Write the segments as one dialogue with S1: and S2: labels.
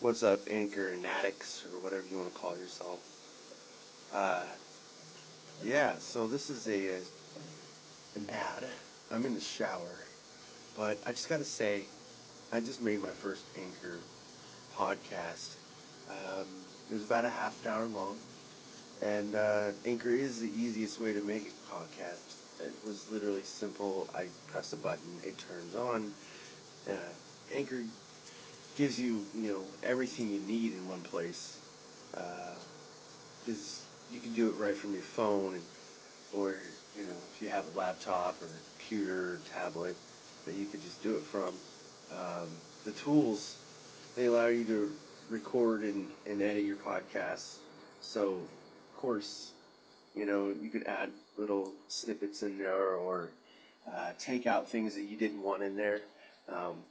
S1: What's up, Anchor and addicts, or whatever you want to call yourself? Uh, yeah, so this is an ad. I'm in the shower, but I just gotta say, I just made my first Anchor podcast. It was about a half an hour long, and Anchor is the easiest way to make a podcast. It was literally simple. I press a button, it turns on. Uh, Anchor gives you, everything you need in one place. Because you can do it right from your phone, or if you have a laptop or a computer or tablet that you could just do it from. The tools, they allow you to record and edit your podcasts. So, of course, you could add little snippets in there, or take out things that you didn't want in there. Um,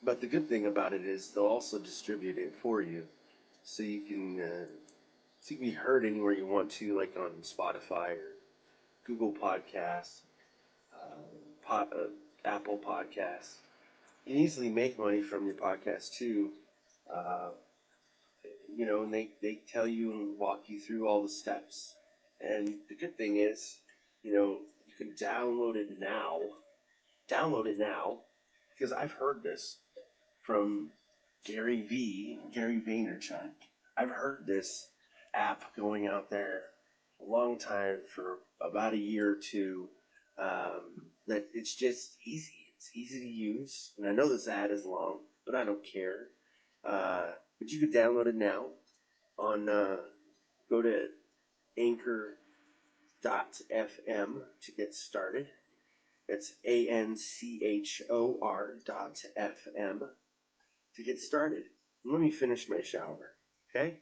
S1: but the good thing about it is they'll also distribute it for you, so you can be heard anywhere you want to, like on Spotify or Google Podcasts, Apple Podcasts. You can easily make money from your podcast too. Uh, and they tell you and walk you through all the steps. And the good thing is, you can download it now. Download it now, because I've heard this from Gary Vaynerchuk. I've heard this app going out there a long time, for about a year or two. That it's just easy. It's easy to use, and I know this ad is long, but I don't care. But you can download it now on. Go to Anchor.fm to get started. It's ANCHOR.FM to get started. Let me finish my shower, okay?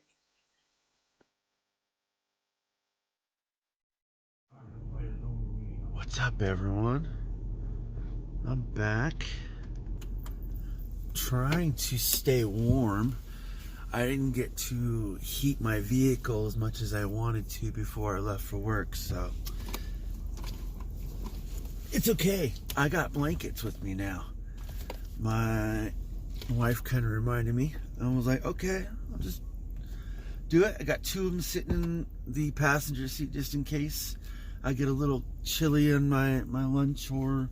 S1: What's up, everyone? I'm back. Trying to stay warm. I didn't get to heat my vehicle as much as I wanted to before I left for work, so it's okay. I got blankets with me now. My wife kind of reminded me. I was like, okay, I'll just do it. I got two of them sitting in the passenger seat just in case I get a little chilly on my lunch, or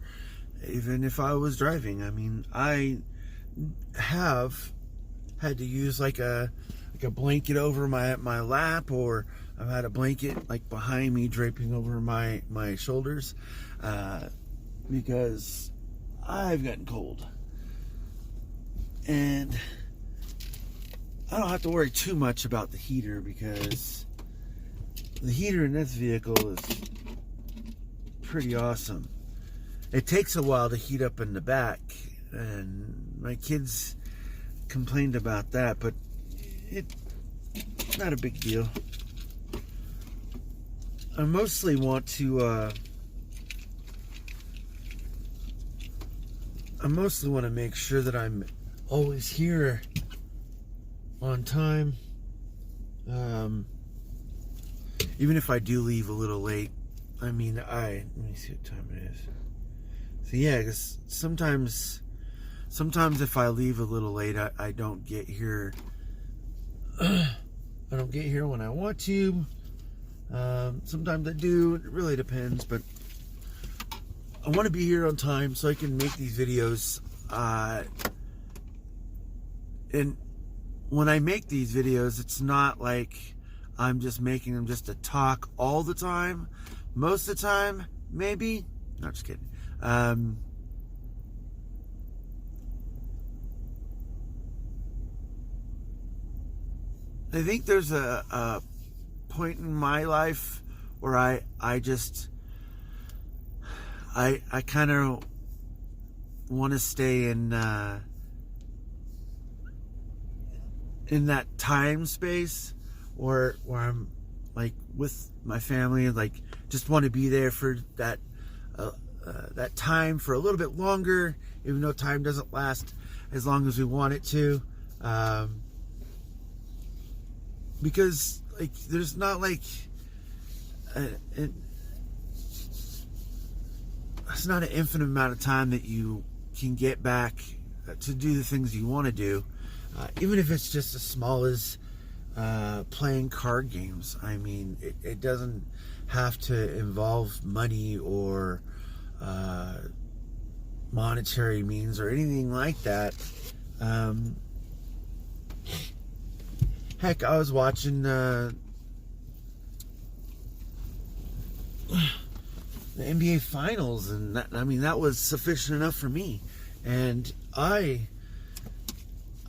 S1: even if I was driving. I mean, I have had to use like a blanket over my lap, or I've had a blanket like behind me draping over my shoulders, because I've gotten cold. And I don't have to worry too much about the heater, because the heater in this vehicle is pretty awesome. It takes a while to heat up in the back, and my kids complained about that, but it's not a big deal. I mostly want to make sure that I'm always here on time. Even if I do leave a little late. I mean, let me see what time it is. So yeah, because sometimes if I leave a little late, I don't get here. I don't get here when I want to. Sometimes I do. It really depends, but I want to be here on time so I can make these videos. And when I make these videos, it's not like I'm just making them just to talk all the time. Most of the time, maybe. No, just kidding. I think there's a point in my life where I kind of want to stay in that time space where I'm like with my family, and like just want to be there for that time for a little bit longer, even though time doesn't last as long as we want it to. Because like there's not like it's not an infinite amount of time that you can get back to do the things you want to do.
S2: even if it's just as small as playing card games. I mean, it doesn't have to involve money or monetary means or anything like that. Heck, I was watching the NBA Finals, and that was sufficient enough for me, and I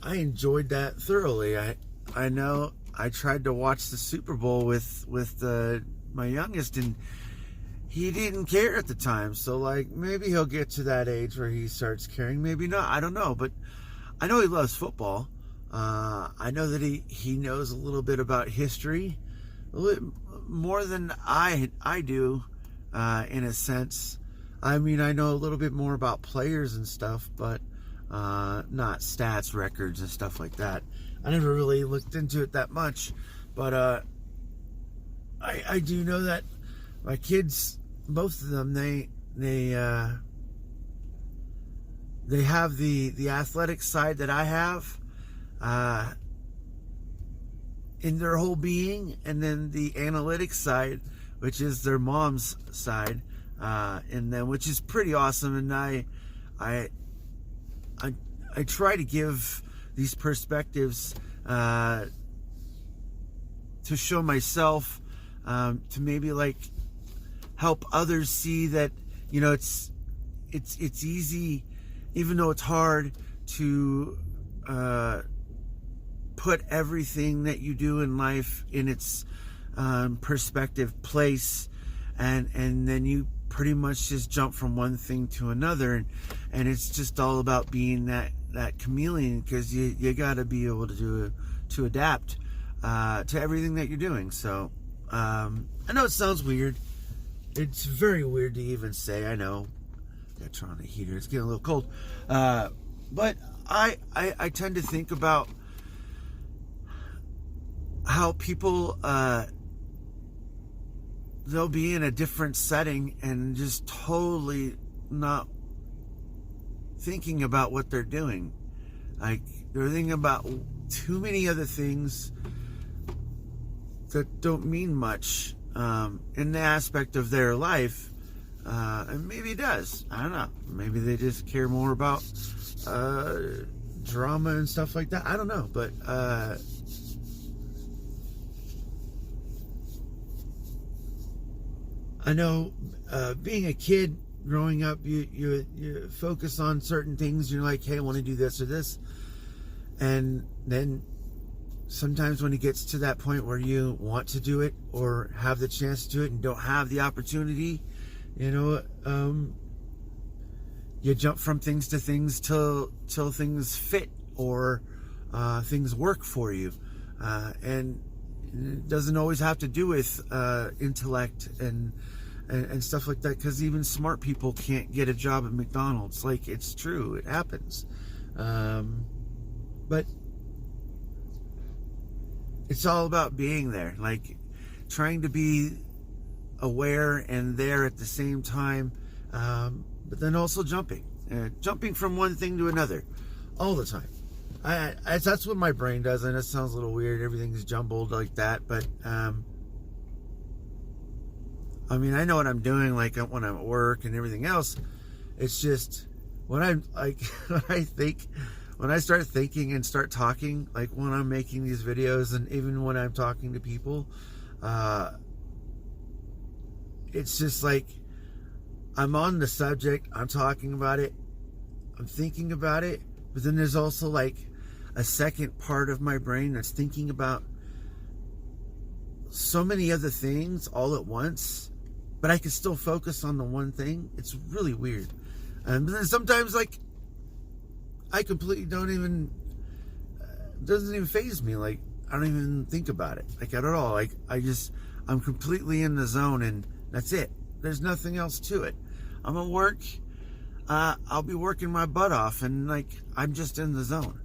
S2: enjoyed that thoroughly. I know I tried to watch the Super Bowl with my youngest, and he didn't care at the time. So like, maybe he'll get to that age where he starts caring. Maybe not. I don't know. But I know he loves football. I know that he knows a little bit about history, a little more than I do, in a sense. I mean, I know a little bit more about players and stuff, but not stats, records, and stuff like that. I never really looked into it that much, but I do know that my kids, both of them, they have the athletic side that I have in their whole being, and then the analytics side, which is their mom's side, and then which is pretty awesome. And I try to give these perspectives to show myself, to maybe like help others see that, you know, it's easy, even though it's hard, to put everything that you do in life in its perspective place, and then you pretty much just jump from one thing to another, and it's just all about being that chameleon, because you got to be able to adapt to everything that you're doing. So I know it sounds weird. It's very weird to even say. I know. Gotta turn on the heater. It's getting a little cold. But I tend to think about how people they'll be in a different setting and just totally not thinking about what they're doing. Like, they're thinking about too many other things that don't mean much in the aspect of their life. And maybe it does. I don't know. Maybe they just care more about drama and stuff like that. I don't know. But I know being a kid growing up, you focus on certain things. You're like, hey, I want to do this or this. And then sometimes when it gets to that point where you want to do it or have the chance to do it and don't have the opportunity, you know, you jump from things to things till things fit or things work for you. And it doesn't always have to do with intellect and stuff like that, because even smart people can't get a job at McDonald's. Like, it's true, it happens. But it's all about being there, like trying to be aware and there at the same time, but then also jumping from one thing to another all the time. That's what my brain does, and it sounds a little weird. Everything's jumbled like that, but I mean, I know what I'm doing, like when I'm at work and everything else. It's just when I'm like, when I start thinking and start talking, like when I'm making these videos and even when I'm talking to people, it's just like I'm on the subject, I'm talking about it, I'm thinking about it, but then there's also like a second part of my brain that's thinking about so many other things all at once, but I can still focus on the one thing. It's really weird. But then sometimes, like, I completely don't even, doesn't even faze me. Like, I don't even think about it, like, at all. Like, I'm completely in the zone, and that's it. There's nothing else to it. I'm at work, I'll be working my butt off, and like, I'm just in the zone.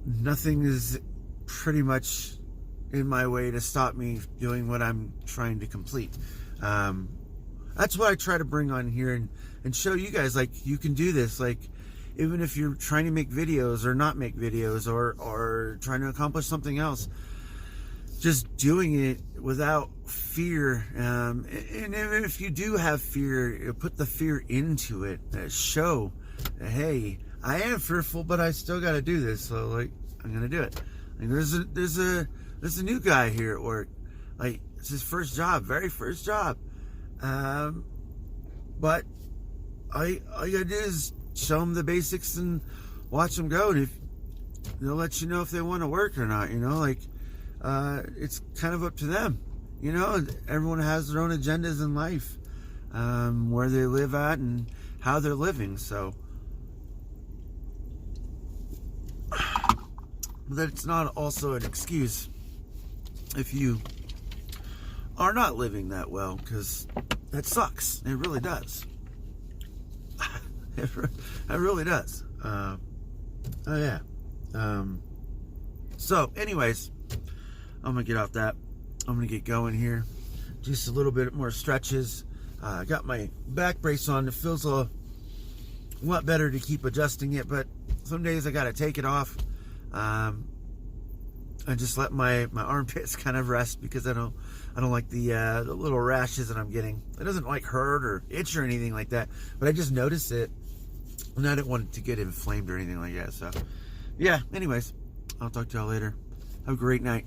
S2: Nothing is pretty much in my way to stop me doing what I'm trying to complete. That's what I try to bring on here and show you guys, like, you can do this. Like, even if you're trying to make videos or not make videos, or trying to accomplish something else, just doing it without fear. And even if you do have fear, put the fear into it. Show, hey, I am fearful, but I still got to do this. So like, I'm gonna do it. Like, there's a new guy here at work. Like, it's his first job, very first job. But all you gotta do is show them the basics and watch them go. And if they'll let you know if they want to work or not, like, it's kind of up to them. Everyone has their own agendas in life, where they live at and how they're living. So that's not also an excuse if you are not living that well, because that sucks. It really does. It really does. Oh yeah. So anyways, I'm gonna get off that. I'm gonna get going here. Just a little bit more stretches. I got my back brace on. It feels a lot better to keep adjusting it, but some days I gotta take it off. I just let my armpits kind of rest, because I don't like the little rashes that I'm getting. It doesn't like hurt or itch or anything like that, but I just notice it, and I didn't want it to get inflamed or anything like that. So yeah, anyways, I'll talk to y'all later. Have a great night.